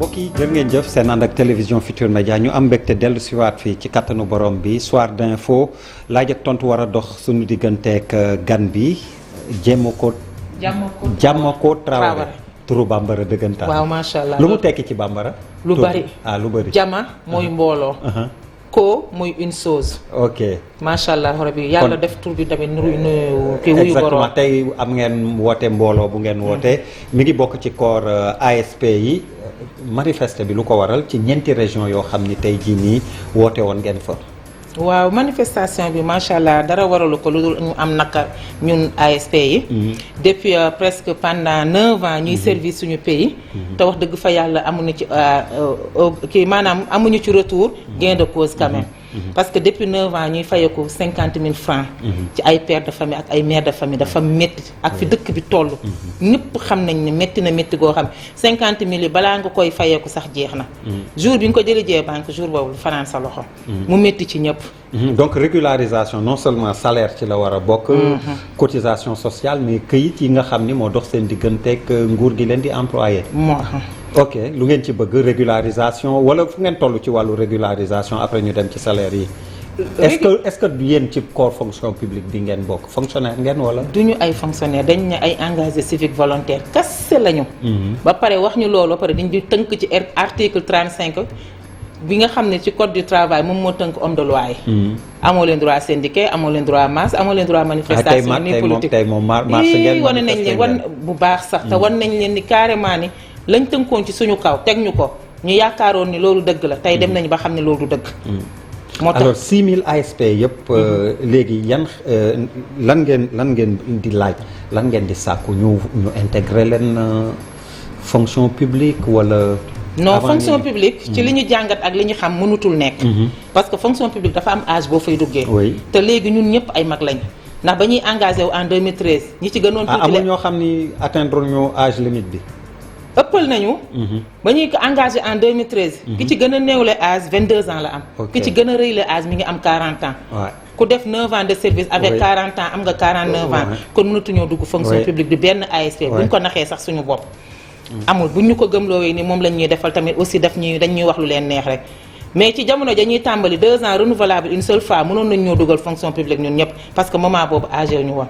mbokk yi jërë ngeen jëf seen ànd ak télévision Futurs Médias ñu am mbégte dellu siwaat fii ci kattanu borom bi soir d'info laaj ak tontu war a dox suñu digganteeg gan bi Diamako Traoré turu bambara dëggantaan. waaw macha allah lu mu tekki ci bambara. lu bari lu bari. jama mooy mbooloo. ko muy une chose. ok macha allah rabbi yàlla def tur bi tamit nuyu kii wuyu borom. exactement tey am ngeen woote mbooloo bu ngeen woote mi ngi bokk ci corps ASP yi manifeste bi lu ko waral ci ñeenti région yoo xam ni tey jii nii woote woon ngeen fa. waaw manifestation bi macha allah dara waralu ko lu dul ñu am naka ñun ASP yi. depuis presque pendant 9 ans ñuy service suñu pays. te wax dëgg fa yàlla amuñu ci kii maanaam amuñu ci retour gain de cause quand même. parce que depuis 9 ans ñuy fayeeku 50 000 francs. ci ay pères de famille ak ay mères de famille dafa métti ak fi dëkk bi toll. ñëpp xam nañ ne métti na métti goo xam 50 000 yi balaa nga koy fayeeku sax jeex na. jour bi nga ko jëlee banque jour boobu fanaan sa loxo. mu métti ci ñëpp. donc régularisation non seulement salaire ci la war a bokk. cotisation sociale mais këyit yi nga xam ni moo dox seen digganteeg nguur gi leen di employé. ok lu ngeen ci bëgg régularisation wala fu ngeen toll ci wàllu régularisation après ñu dem ci salaire yi. est-ce que yéen ci corps fonction publique bi ngeen bokk fonctionnaire ngeen wala. duñu ay fonctionnaire dañ ne ay engagé civique volontaire kese lañu. ba pare wax ñu loolu ba pare dañ di tënk ci article 35. bi nga xam ne ci code du travail moom moo tënk homme de loi yi. amoo leen droit syndiqué amoo leen droit marche amoo leen droit manifestation ni politique tey moom marche ngeen wane nañ leen wan bu baax sax te wan nañ leen ni carrément ni lañ tënkoon ci suñu kaw teg ñu ko ñu yaakaaroon ni loolu dëgg la tey dem nañu ba xam ne loolu du dëgg. moo tax alors 6000 ASP yëpp léegi yan lan ngeen di laaj lan ngeen di sàkku ñu intégrer leen fonction publique wala. non fonction publique ci li ñu jàngat ak li ñu xam mënutul nekk. parce que fonction publique dafa am âge boo fay duggee. te léegi ñun ñëpp ay mag lañ ndax ba ñuy engagé wu en 2013 ñi ci gënoon. tuuti amul ñoo xam ni atteindre ñu âge limite bi. ëppal nañu. ba ñuy ko engagé en 2013. ki ci gën a néewle âge 22 ans la am. ki ci gën a rëyle âge mi ngi am 40 ans. ku def 9 ans de service avec 40 ans am nga 49 ans. kon mënatuñoo dugg fonction publique di benn ASP. buñ ko naxee sax suñu bopp. amul bu ñu ko gëmloowee ni moom lañ ñuy defal tamit aussi dañ ñuy wax lu leen neex rek mais ci jamono ja ñuy tàmbali 2 ans renouvelable une seule fois mënoon nañ ñoo dugal fonction publique ñun ñëpp parce que moment boobu âgé ñu woon.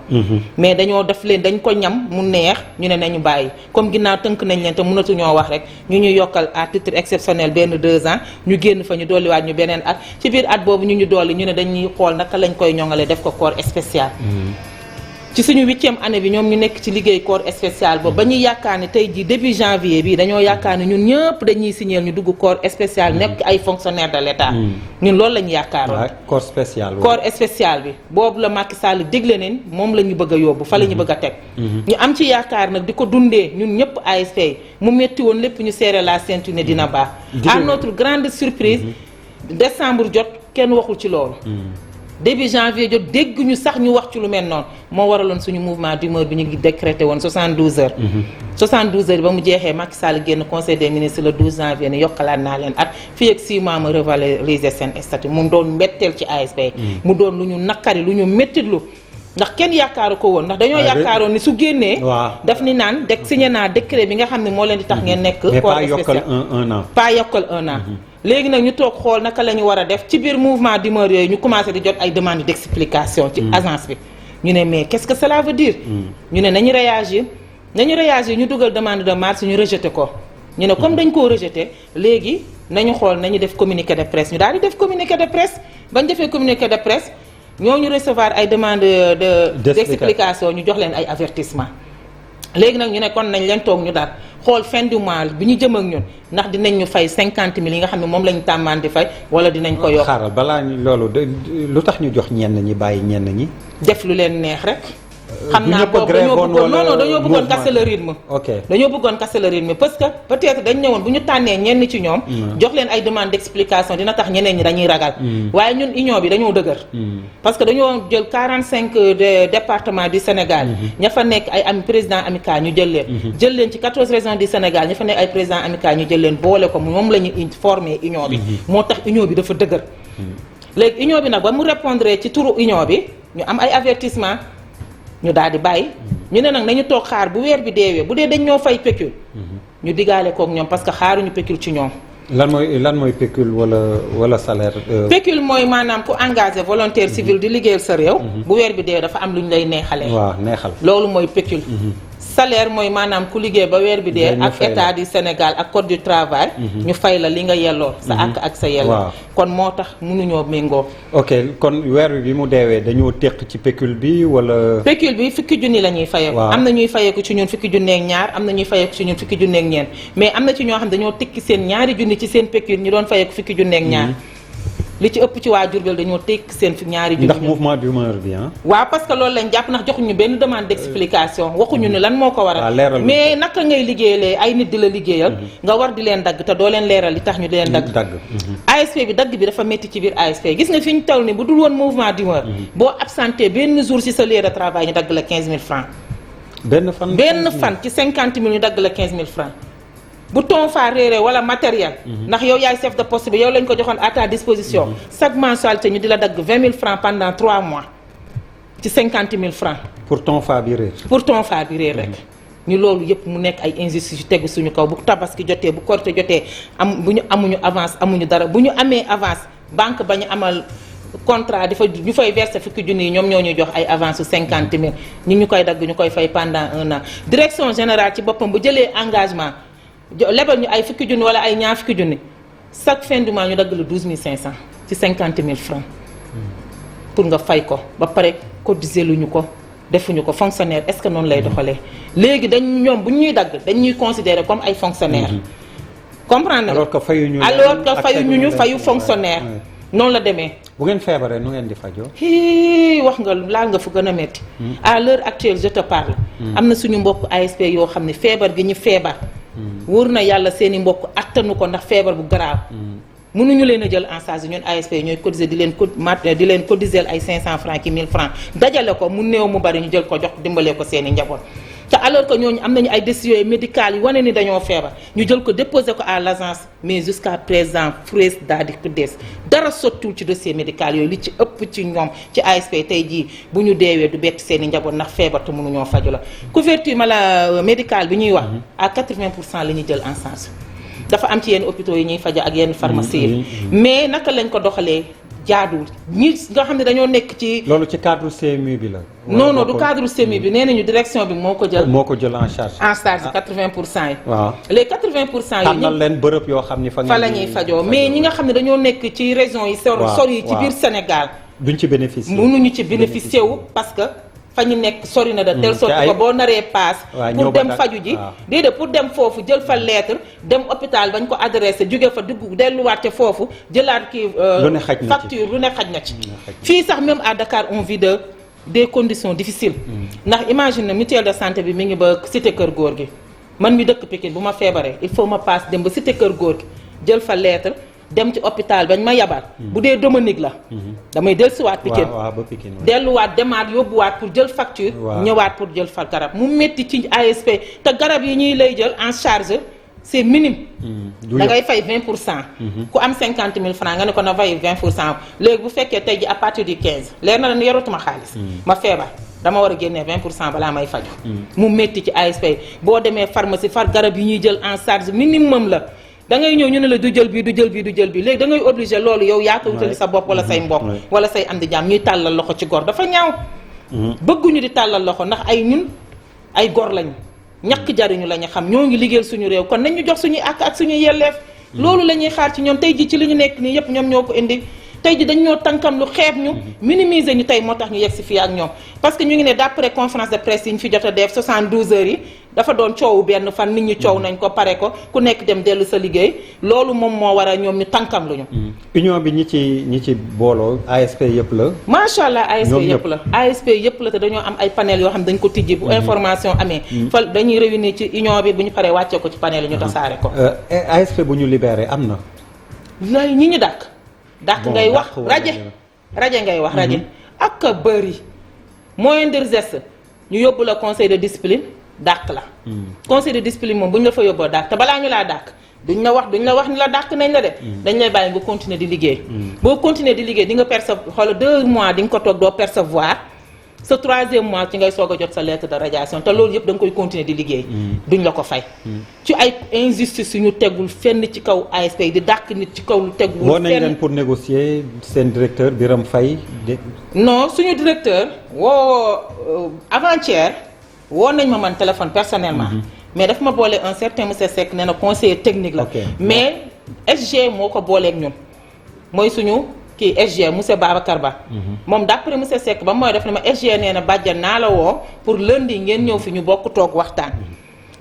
mais dañoo def leen dañ ko ñam mu neex ñu ne nañu bàyyi comme ginnaaw tënk nañ leen te mënatuñoo wax rek ñu ñuy yokkal à titre exceptionnel benn 2 ans ñu génn fa ñu dolliwaat ñu beneen at ci biir at boobu ñu dolli ñu ne dañuy xool naka lañ koy ñoŋale def ko corps spécial. ci suñu 8e année bi ñoom ñu nekk ci liggéey corps spécial boobu ba ñuy yaakaar ne tey jii début janvier bi dañoo yaakaar ne ñun ñëpp dañuy signer ñu dugg corps spécial nekk ay fonctionnaires de l'État. ñun loolu la ñu yaakaaroon. corps spécial corps spécial bi boobu la Macky Sall digle neen moom la ñu bëgg a yóbbu fa la ñu bëgg a teg. ñu am ci yaakaar nag di ko dundee ñun ñëpp ASP mu metti woon lépp ñu serré la ceinture ne dina baax. à notre grande surprise. décembre jot kenn waxul ci loolu. début janvier jot dégguñu sax ñu wax ci lu mel noonu moo waraloon suñu mouvement d'humeur bi ñu ngi décrété woon 72 heures. 72 heures ba mu jeexee Macky Sall génn conseil des ministres le 12 janvier ne yokkalaat naa leen at fii ak 6 mois ma revaloriser seen statut mu doon mbetteel ci ASP. mu doon lu ñu naqari lu ñu méttitlu ndax kenn yaakaaru ko woon ndax dañoo yaakaaroon ni su génnee. daf ni naan signé naa décret bi nga xam ne moo leen di tax ngeen nekk. corps spécial mais pas yokkal un an. pas yokkal un an. léegi nag ñu toog xool naka la ñu war a def ci biir mouvement d'humeur yooyu ñu commencé di jot ay demandes d'explication ci agence bi ñu ne mais qu'est-ce que cela veut dire ñu ne nañu réagir ñu dugal demande de marche ñu rejeté ko ñu ne comme dañ koo rejeté léegi nañu xool nañu def communiqué de presse ñu daal di def communiqué de presse bañ defee communiqué de presse ñooñu recevoir ay demandes d'explication ñu jox leen ay avertissement léegi nag ñu ne kon nañ leen toog ñu daal xool fin du mois bi ñu jëm ak ñun ndax dinañ ñu fay 50 000 yi nga xam ne moom lañu tàmmaan di fay wala dinañ ko yokk. xaaral balaa ñu loolu lu tax ñu jox ñenn ñi bàyyi ñenn ñi. def lu leen neex rek. xam naa boobu dañoo bëggoon casser le rythme. dañoo bëggoon casser le rythme parce que peut-être dañ ñëwoon bu ñu tànnee ñenn ci ñoom. jox leen ay demande d'explication dina tax ñeneen ñi dañuy ragal. waaye ñun union bi dañoo dëgër. parce que dañoo jël 45 départements du Sénégal. ña fa nekk ay président amical ñu jël leen. jël leen ci 14 régions du Sénégal ña fa nekk ay président amical ñu jël leen boole ko moom la ñu former union bi. moo tax union bi dafa dëgër. léegi union bi nag ba mu répondre ci turu union bi ñu am ay avertissement ñu daal di bàyyi ñu ne nag nañu toog xaar bu weer bi deewee bu dee dañ ñoo fay pécule ñu digaale kook ñoom parce que xaaruñu pécule ci ñoom. lan mooy pécule wala salaire. pécule mooy maanaam ku engagé volontaire civil di liggéeyal sa réew. bu weer bi dee dafa am lu ñu lay neexalee. waaw neexal loolu mooy pécule. salaire mooy maanaam ku liggéey ba weer bi dee ak état du Sénégal ak code du travail. ñu fay la li nga yelloo sa àq ak sa yelloo. kon moo tax mënuñoo méngoo. ok kon weer bi mu deewee dañoo teq ci pécule bi wala. pécule bi fukki junni la ñuy fayeeku. am na ñuy fayeeku ci ñun fukki junneeg ñaar am na ñuy fayeeku ci ñun fukki junneeg ñeent mais am na ci ñoo xam dañoo tekki seen ñaari junni ci seen pécule ñu doon fayeeku fukki junneeg ñaar. li ci ëpp ci waa Diourbel dañoo tekki seen ñaari junni. ndax mouvement d'humeur bi ah. waaw parce que loolu lañ jàpp ndax joxuñu benn demande d'explication waxuñu ne lan moo ko waral. mais naka ngay liggéeyalee ay nit di la liggéeyal. nga war di leen dagg te doo leen leeral li tax ñu di leen dagg. ASP bi dagg bi dafa métti ci biir ASP gis nga fi ñu toll ni bu dul woon mouvement d'humeur. boo absenté benn jour ci sa lieu de travail ñu dagg la 15000 francs. benn fan ci 50000 ñu dagg la 15000 francs. bu ton fa réeré wala matériel. ndax yow yaay chef de poste bi yow lañ ko joxoon à ta disposition. chaque mensualité ñu di la dagg 20000 francs pendant 3 mois ci 50000 francs. pour ton fa bi réer. pour ton fa bi réer rek. ñu loolu yëpp mu nekk ay injustice yu tegu suñu kaw bu tabaski jotee bu korite jotee bu ñu amuñu avance amuñu dara bu ñu amee avance banque ba ñu amal contrat di fa ñu fay verser fukki junni yi ñoom ñoo ñuy jox ay avance su 50000 ñu koy dagg ñu koy fay pendant 1 an direction générale ci boppam bu jëlee engagement. lebal ñu ay fukki junni wala ay ñaar fukki junni chaque fin du mois ñu dagg la 12500 ci 50000 francs pour nga fay ko ba pare cotiser luñu ko defuñu ko fonctionnaire est-ce que noonu lay doxalee léegi ñoom bu ñuy dagg dañ ñuy considérer comme ay fonctionnaires. comprendre nga alors que fayuñu ñu fayu fonctionnaire noonu la demee. bu ngeen feebaree nu ngeen di fajoo. wax nga laal nga fu gën a metti à l'heure actuelle je te parle. am na suñu mbokk ASP yoo xam ne feebar gi ñu feebar. wóor na yàlla seeni mbokk attanu ko ndax feebar bu garaaw. mënuñu leen a jël en charge ñun ASP ñooy cotiser di leen cotiser ay 500 francs ki 1000 francs dajale ko mu néew mu bari ñu jël ko jox dimbalee ko seeni njaboot. te alors que ñooñu am nañu ay décisions médicales yi wane ni dañoo feebar ñu jël ko déposer ko à l'agence mais jusqu'à présent frees daal di des dara sottiwul ci dossier médical yooyu li ci ëpp ci ñoom ci ASP tey jii bu ñu deewee du bett seeni njaboot ndax feebar te mënuñoo faju la couverture médicale bi ñuy wax à 80% la ñuy jël en charge dafa am ci yenn hôpitaux yi ñuy faja ak yenn pharmacie yi mais naka lañ ko doxalee jaaduwul ñi nga xam ne dañoo nekk ci. loolu ci cadre CMU bi la. non du cadre CMU bi nee nañu direction bi moo ko jël. en charge. 80% yi. waaw les 80% yi. tànnal leen bërëb yoo xam ni fa la ñuy fajoo mais ñi nga xam ne dañoo nekk ci régions yi. sori yi ci biir Sénégal. duñ ci bénéficier mënuñu ci bénéficier wu parce que. fa ñu nekk sori na de telle sorte que boo naree paas pour dem faju ji déedéet pour dem foofu jël fa lettre dem hôpital bañ ko adressé jóge fa dugg delluwaat ca foofu jëlaat kii facture lu ne xaj na ci fii sax même à Dakar on vit des conditions difficiles ndax imagine mutuelle de santé bi mi ngi ba cité kër góor gi man mi dëkk Pikine bu ma feebaree il faut ma paas dem ba cité kër góor gi jël fa lettre dem ci hôpital bañ ma yabal bu dee Dominique la damay dellusiwaat Pikine delluwaat demaat yóbbuwaat pour jël facture ñëwaat pour jël fa garab mu métti ci ASP te garab yi ñuy lay jël en charge c'est minime da ngay fay 20% ku am 50000 francs nga ne ko na fay 20% léegi bu fekkee tey ji à partir du 15 leer na la yorotuma xaalis ma feebar dama war a génnee 20% balaa may faju mu métti ci ASP boo demee pharmacie far garab yi ñuy jël en charge minimum la da ngay ñëw ñu ne la du jël bii léegi da ngay obligé loolu yow yaa ko wutali sa bopp wala say mbokk wala say am di jàmm ñuy tàllal loxo ci gor dafa ñaaw bëgguñu di tàllal loxo ndax ñun ay gor lañu ñàkk jariñu la ñu xam ñoo ngi liggéeyal suñu réew kon nañ ñu jox suñuy àq ak suñuy yelleef loolu la ñuy xaar ci ñoom tey ji ci li ñu nekk nii yépp ñoom ñoo ko indi tey ji dañ ñoo tànkam lu xeeb ñu minimiser ñu tey moo tax ñu yegg si fii ak ñoom parce que ñu ngi ne d'après conférence de presse yi ñu fi jot a def 72 heures yi dafa doon coowu benn fan nit ñi coow nañ ko pare ko ku nekk dem dellu sa liggéey loolu moom moo war a ñoom ñu tànkam luñu union bi ñi ci booloo ASP yëpp la macha allah ASP yëpp la te dañoo am ay panel yoo xam dañ ko tijji bu information amee fa dañuy réunir ci union bi bu ñu paree wàccee ko ci panel yi ñu tasaare ko ASP bu ñu libéré am na lay ñi ñu dàq ngay wax raje ngay wax raje ak a bëri moyen de geste ñu yóbbu la conseil de discipline dàq la conseil de discipline moom bu ñu la fa yóbboo dàq te balaa ñu laa dàq duñ la wax ni la dàq nañ la de dañ lay bàyyi nga continuer di liggéey boo continuer di liggéey di nga percevoir xool 2 mois di nga ko toog doo percevoir sa 3e mois ci ngay soog a jot sa lettre de radiation te loolu yëpp da nga koy continuer di liggéey. duñ la ko fay. ci ay injustice yu ñu tegul fenn ci kaw ASP di dàq nit ci kaw lu tegul. woo nañ leen pour négocier seen directeur Birame Faye. non suñu directeur avant-hier woo nañ ma man téléphone personnellement. mais daf ma boole un certain monsieur Seck nee na conseiller technique la. mais SG moo ko booleeg ñun mooy suñu. kii SG monsieur Babacar Ba. moom d'après monsieur Seck ba mooy def ne ma SG nee na bàjjan naa la woo pour lundi ngeen ñëw fi ñu bokk toog waxtaan.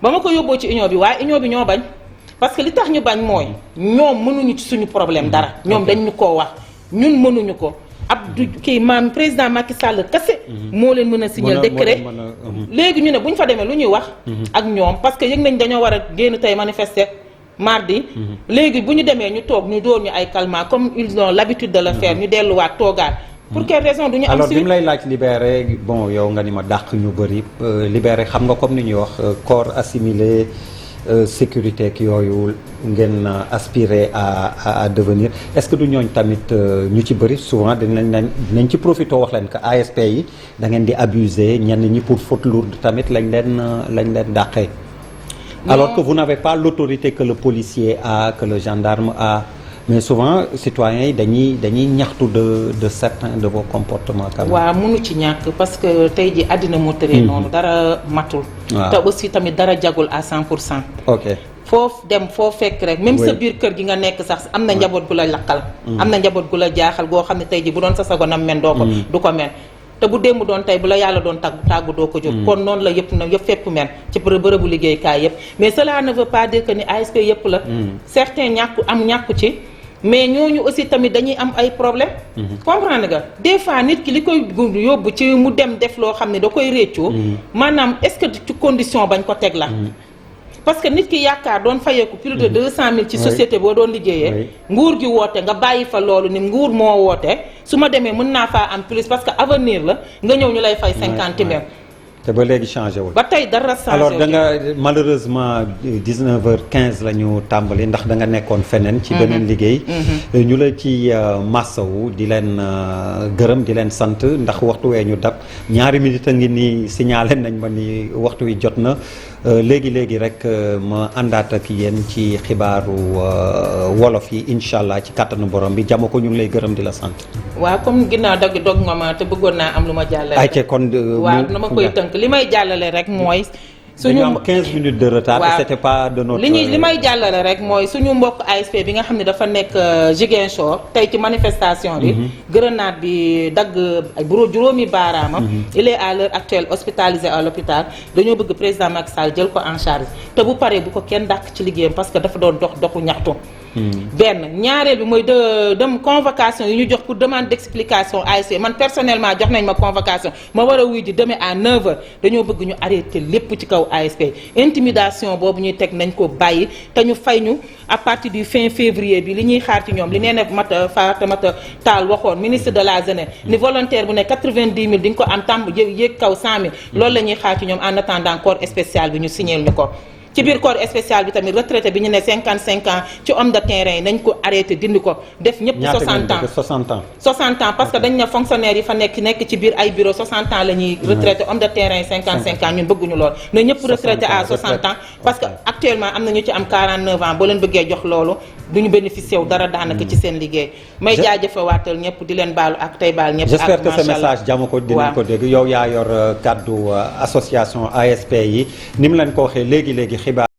ba ma ko yóbboo ci union bi waaye union bi ñoo bañ parce que li tax ñu bañ mooy ñoom mënuñu ci suñu problème dara. ñoom dañ ñu koo wax ñun mënuñu ko. Abdou kii maam président Macky Sall kese. moo leen mën a signer décret léegi ñu ne bu ñu fa demee lu ñuy wax. ak ñoom parce que yëg nañ dañoo war a génn tey manifester. mardi léegi bu ñu demee ñu toog ñu doon ñu ay calmants comme ils ont l'habitude de le faire ñu delluwaat toogaat pour quelle raison du ñu am. alors bi mu lay laaj libéré bon yow nga ni ma dàq ñu bëri libéré xam nga comme ni ñuy wax corps assimilé sécurité ak yooyu ngeen aspirer à devenir est-ce que du ñooñ tamit ñu ci bëri souvent dinañ ci profité wax leen que ASP yi da ngeen di abuser ñenn ñi pour faute lourde tamit lañ leen dàqee. Alors que vous n'avez pas l'autorité que le policier a, que le gendarme a. Mais souvent, citoyens yi dañuy ñaxtu de certains de vos comportements. waaw mënu ci ñàkk parce que tey ji àddina moo tëree noonu dara matul. te aussi tamit dara jagul à 100%. ok foofu dem foo fekk rek. même sa biir kër gi nga nekk sax am na njaboot gu la lakkal. am na njaboot gu la jaaxal goo xam ne tey ji bu doon sa sago nam men doo ko du ko men. te bu démb doon tey bu la yàlla doon tàggu doo ko jóg. kon noonu la yëpp fépp mel ci bërëbu liggéeykaay yëpp mais cela ne veut pas dire que ni ASP yëpp la. certains ñàkku ci mais ñooñu aussi tamit dañuy am ay problème comprendre nga des fois nit ki li koy yóbbu ci mu dem def loo xam ne da koy réccoo. maanaam est-ce que ci condition bañ ko teg la. parce que nit ki yaakaar doon fayeeku plus de 200 000 ci société boo doon liggéeyee. nguur gi woote nga bàyyi fa loolu ni nguur moo woote su ma demee mën naa faa am plus parce que avenir la nga ñëw ñu lay fay 50 000. te ba léegi changé wul. ba tey dara changé alors da nga malheureusement 19h15 la ñu tàmbali ndax da nga nekkoon feneen. ci beneen liggéey. ñu la ci massawu di leen gërëm di leen sant ndax waxtu wee ñu dab ñaari minute a ngi nii signalé nañ ma ni waxtu wi jot na. léegi rek ma àndaat ak yéen ci xibaaru wolof yi incha allah ci kàttanu borom bi jamo ko ñu ngi lay gërëm di la sant. waaw comme ginnaaw dog nga ma te bëggoon naa am lu ma jàllale. ayca kon waaw na ma koy tënk li may jàllale rek mooy. suñu am 15 minutes de retard. waaw c'était pas de notre. li may jàllale rek mooy suñu mbokk ASP bi nga xam ne dafa nekk Ziguinchor tey ci manifestation bi. grenade bi dagg juróomi baaraamam. il est à l'heure actuelle hospitalisé à l'hôpital dañoo bëgg président Macky Sall jël ko en charge te bu paree bu ko kenn dàq ci liggéeyam parce que dafa doon doxu ñaxtu. benn ñaareel bi mooy dem convocation yi ñu jox pour demande d'explication ASP man personnellement jox nañ ma convocation ma war a wuy ji demain à 9h dañoo bëgg ñu arrêter lépp ci kaw ASP intimidation boobu ñuy teg nañ ko bàyyi te ñu fay ñu à partir du fin février bi li ñuy xaar ci ñoom li nee na Fatoumata Tall waxoon ministre de la jeunesse ni volontaire bu ne 90 000 di nga ko am tàmb yéeg kaw 100 000 loolu la ñuy xaar ci ñoom en attendant corps spécial bi ñu signéel ñu ko. ci biir corps spécial bi tamit retraité bi ñu ne 55 ans ci homme de terrain yi nañ ko arrêté dindi ko def ñëpp 60 ans parce que dañ ne fonctionnaire yi fa nekk ci biir ay bureau 60 ans la ñuy retraité homme de terrain yi 55 ans ñun bëgguñu lool na ñëpp retraité à 60 ans parce que actuellement am na ñu ci am 49 ans boo leen bëggee jox loolu duñu bénéficié wu dara daanaka ci seen liggéey may jaajëfa waatal ñëpp di leen baalu ak tey baal ñëpp j'espère que ce message jàmm ko dinañ ko dégg yow yaa yor kaddu association ASP yi ni mu leen ko waxee léegi xibaar